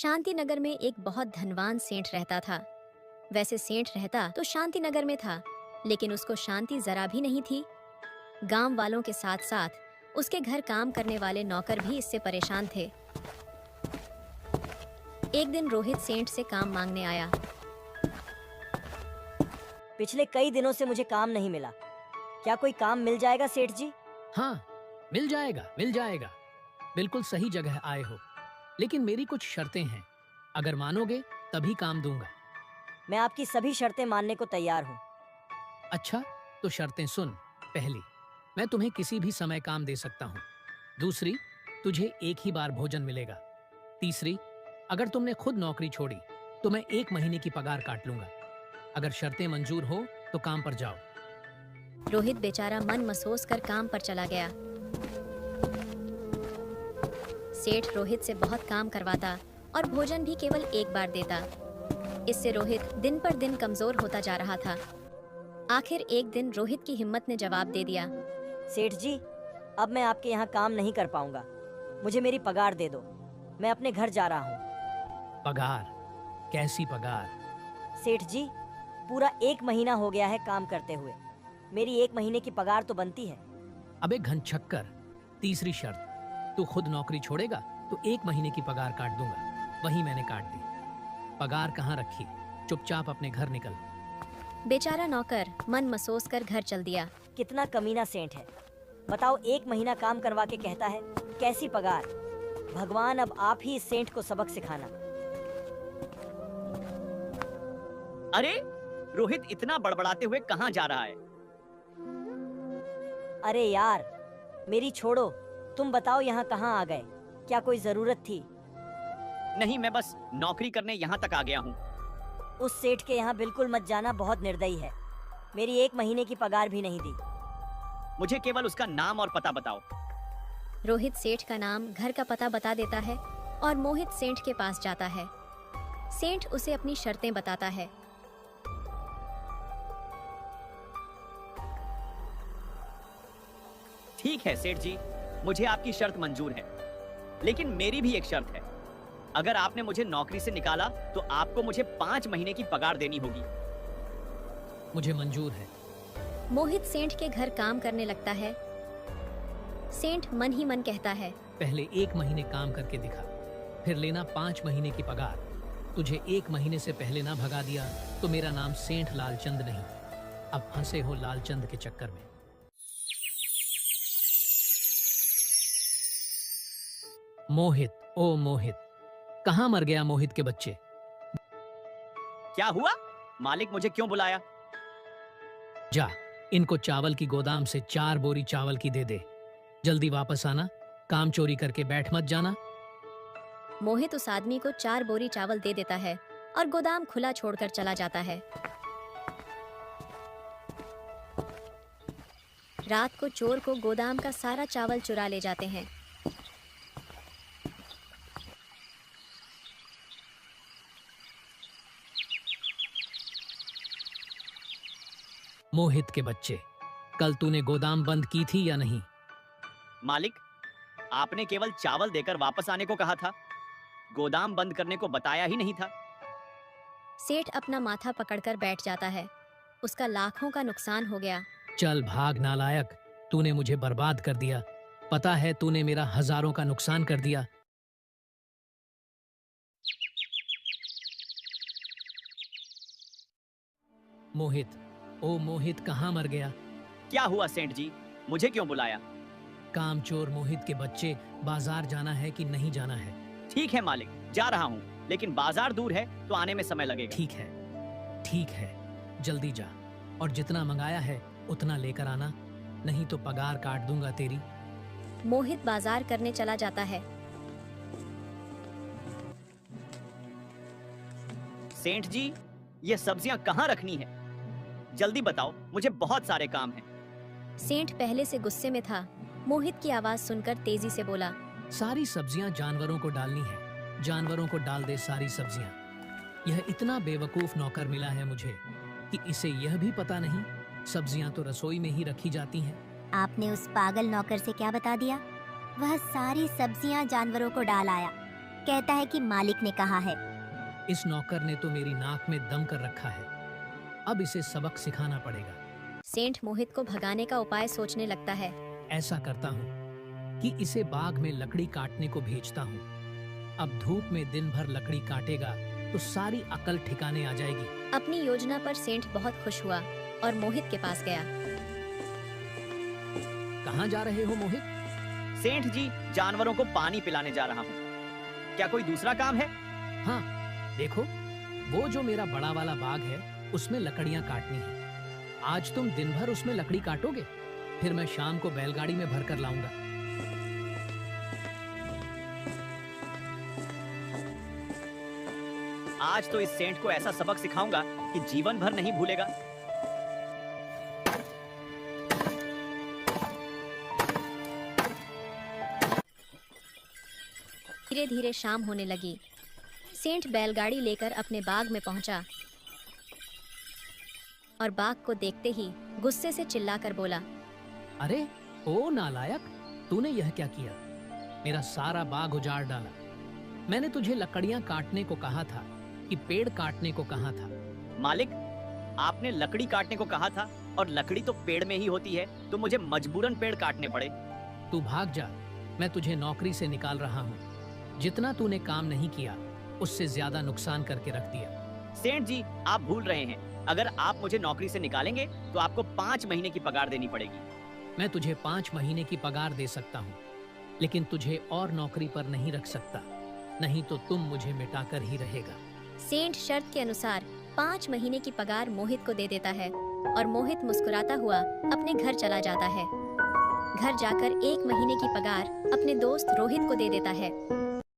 शांति नगर में एक बहुत धनवान सेठ रहता था। वैसे सेठ रहता तो शांति नगर में था, लेकिन उसको शांति जरा भी नहीं थी। गांव वालों के साथ साथ उसके घर काम करने वाले नौकर भी इससे परेशान थे। एक दिन रोहित सेठ से काम मांगने आया। पिछले कई दिनों से मुझे काम नहीं मिला। क्या कोई काम मिल जाएगा सेठ जी? हाँ, मिल जाएगा, मिल जाएगा। बिल्कुल सही जगह आए हो, लेकिन मेरी कुछ शर्तें हैं। अगर मानोगे तभी काम दूंगा। मैं आपकी सभी शर्तें मानने को तैयार हूँ। अच्छा, तो शर्तें सुन। पहली, मैं तुम्हें किसी भी समय काम दे सकता हूँ। दूसरी, तुझे एक ही बार भोजन मिलेगा। तीसरी, अगर तुमने खुद नौकरी छोड़ी तो मैं 1 महीने की पगार काट लूंगा। अगर शर्तें मंजूर हो तो काम पर जाओ। रोहित बेचारा मन मसोस कर काम पर चला गया। सेठ रोहित से बहुत काम करवाता और भोजन भी केवल एक बार देता। इससे रोहित दिन पर दिन कमजोर होता जा रहा था। आखिर एक दिन रोहित की हिम्मत ने जवाब दे दिया। सेठ जी, अब मैं आपके यहाँ काम नहीं कर पाऊंगा। मुझे मेरी पगार दे दो। मैं अपने घर जा रहा हूँ। पगार? कैसी पगार? सेठ जी, पूरा 1 महीना हो गया है काम करते हुए। मेरी 1 महीने की पगार तो बनती है। अबे घनचक्कर, तीसरी शर्त, तू खुद नौकरी छोड़ेगा तो 1 महीने की पगार काट दूंगा। वही मैंने काट दी। पगार कहाँ रखी? चुपचाप अपने घर निकल। बेचारा नौकर मन मसोस कर घर चल दिया। कितना कमीना सेठ है। बताओ, 1 महीना काम करवा के कहता है कैसी पगार। भगवान, अब आप ही इस सेठ को सबक सिखाना। अरे रोहित इतना बड़बड़ाते हुए कहाँ जा रहा है? अरे यार, मेरी छोड़ो। तुम बताओ यहाँ कहाँ आ गए? क्या कोई जरूरत थी? नहीं, मैं बस नौकरी करने यहाँ तक आ गया हूँ। उस सेठ के यहाँ बिल्कुल मत जाना, बहुत निर्दयी है। मेरी 1 महीने की पगार भी नहीं दी। मुझे केवल उसका नाम और पता बताओ। रोहित सेठ का नाम, घर का पता बता देता है और मोहित सेठ के पास जाता है। सेठ उसे अपनी शर्तें बताता है। ठीक है सेठ जी, मुझे आपकी शर्त मंजूर है, लेकिन मेरी भी एक शर्त है। अगर आपने मुझे नौकरी से निकाला तो आपको मुझे 5 महीने की पगार देनी होगी। मुझे मंजूर है। मोहित सेठ के घर काम करने लगता है। सेठ मन ही मन कहता है, पहले 1 महीने काम करके दिखा, फिर लेना 5 महीने की पगार। तुझे 1 महीने से पहले ना भगा दिया तो मेरा नाम सेठ लालचंद नहीं। अब फंसे हो लालचंद के चक्कर में। मोहित, ओ मोहित, कहाँ मर गया मोहित के बच्चे? क्या हुआ? मालिक मुझे क्यों बुलाया? जा, इनको चावल की गोदाम से 4 बोरी चावल की दे दे। जल्दी वापस आना, काम चोरी करके बैठ मत जाना। मोहित उस आदमी को 4 बोरी चावल दे देता है और गोदाम खुला छोड़कर चला जाता है। रात को चोर को गोदाम का सारा चावल चुरा ले जाते हैं। मोहित के बच्चे, कल तूने गोदाम बंद की थी या नहीं? मालिक, आपने केवल चावल देकर वापस आने को कहा था, गोदाम बंद करने को बताया ही नहीं था। सेठ अपना माथा पकड़कर बैठ जाता है। उसका लाखों का नुकसान हो गया। चल भाग नालायक, तूने मुझे बर्बाद कर दिया। पता है तूने मेरा हजारों का नुकसान कर दिया। मोहित, ओ मोहित, कहाँ मर गया? क्या हुआ सेठ जी, मुझे क्यों बुलाया? कामचोर मोहित के बच्चे, बाजार जाना है कि नहीं जाना है? ठीक है मालिक, जा रहा हूँ, लेकिन बाजार दूर है तो आने में समय लगेगा। ठीक है, ठीक है, जल्दी जा और जितना मंगाया है उतना लेकर आना, नहीं तो पगार काट दूंगा तेरी। मोहित बाजार करने चला जाता है। सेठ जी, ये सब्जियां कहाँ रखनी है? जल्दी बताओ, मुझे बहुत सारे काम हैं। सेठ पहले से गुस्से में था। मोहित की आवाज सुनकर तेजी से बोला, सारी सब्जियां जानवरों को डालनी है। जानवरों को डाल दे सारी सब्जियां। यह इतना बेवकूफ नौकर मिला है मुझे कि इसे यह भी पता नहीं सब्जियां तो रसोई में ही रखी जाती हैं। आपने उस पागल नौकर से क्या बता दिया? वह सारी सब्जियां जानवरों को डाल आया। कहता है कि मालिक ने कहा है। इस नौकर ने तो मेरी नाक में दम कर रखा है। अब इसे सबक सिखाना पड़ेगा। सेंट मोहित को भगाने का उपाय सोचने लगता है। ऐसा करता हूँ कि इसे बाग में लकड़ी काटने को भेजता हूँ। अब धूप में दिन भर लकड़ी काटेगा तो सारी अकल ठिकाने आ जाएगी। अपनी योजना पर सेंट बहुत खुश हुआ और मोहित के पास गया। कहाँ जा रहे हो मोहित? सेठ जी, जानवरों को पानी पिलाने जा रहा हूँ। क्या कोई दूसरा काम है? हाँ, देखो वो जो मेरा बड़ा वाला बाग है उसमें लकड़ियाँ काटनी है। आज तुम दिन भर उसमें लकड़ी काटोगे, फिर मैं शाम को बैलगाड़ी में भर कर लाऊंगा। आज तो इस सेंट को ऐसा सबक सिखाऊंगा कि जीवन भर नहीं भूलेगा। धीरे धीरे शाम होने लगी। सेंट बैलगाड़ी लेकर अपने बाग में पहुंचा और बाग को देखते ही गुस्से से चिल्लाकर बोला, अरे ओ नालायक, तूने यह क्या किया? मेरा सारा बाग उजाड़ डाला। मैंने तुझे लकड़ियां काटने को कहा था कि पेड़ काटने को कहा था? मालिक, आपने लकड़ी काटने को कहा था और लकड़ी तो पेड़ में ही होती है, तो मुझे मजबूरन पेड़ काटने पड़े। तू भाग जा, मैं तुझे नौकरी से निकाल रहा हूँ। जितना तूने काम नहीं किया उससे ज्यादा नुकसान करके रख दिया। सेठ जी, आप भूल रहे हैं। अगर आप मुझे नौकरी से निकालेंगे तो आपको 5 महीने की पगार देनी पड़ेगी। मैं तुझे 5 महीने की पगार दे सकता हूँ, लेकिन तुझे और नौकरी पर नहीं रख सकता, नहीं तो तुम मुझे मिटाकर ही रहेगा। सेंट शर्त के अनुसार 5 महीने की पगार मोहित को दे देता है और मोहित मुस्कुराता हुआ अपने घर चला जाता है। घर जाकर 1 महीने की पगार अपने दोस्त रोहित को दे देता है।